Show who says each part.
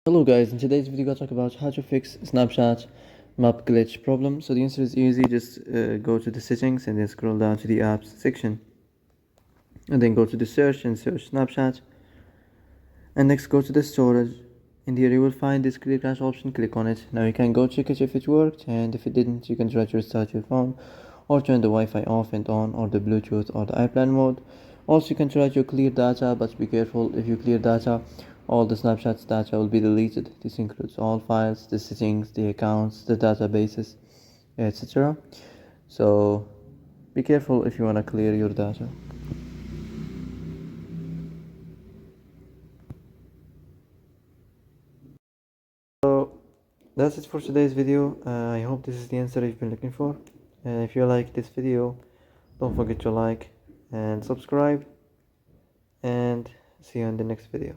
Speaker 1: Hello guys, in today's video I'll talk about how to fix Snapchat map glitch problem. So the answer is easy. Just go to the settings and then scroll down to the apps section, and then go to the search and search Snapchat, and next go to the storage. In here you will find this clear cache option. Click on it. Now you can go check it if it worked, and if it didn't you can try to restart your phone or turn the Wi-Fi off and on, or the Bluetooth or the airplane mode. Also you can try to clear data, but be careful. If you clear data, all the Snapchat's data will be deleted. This includes all files, the settings, the accounts, the databases, etc. So be careful if you want to clear your data. So that's it for today's video. I hope this is the answer you've been looking for. If you like this video, don't forget to like and subscribe, and see you in the next video.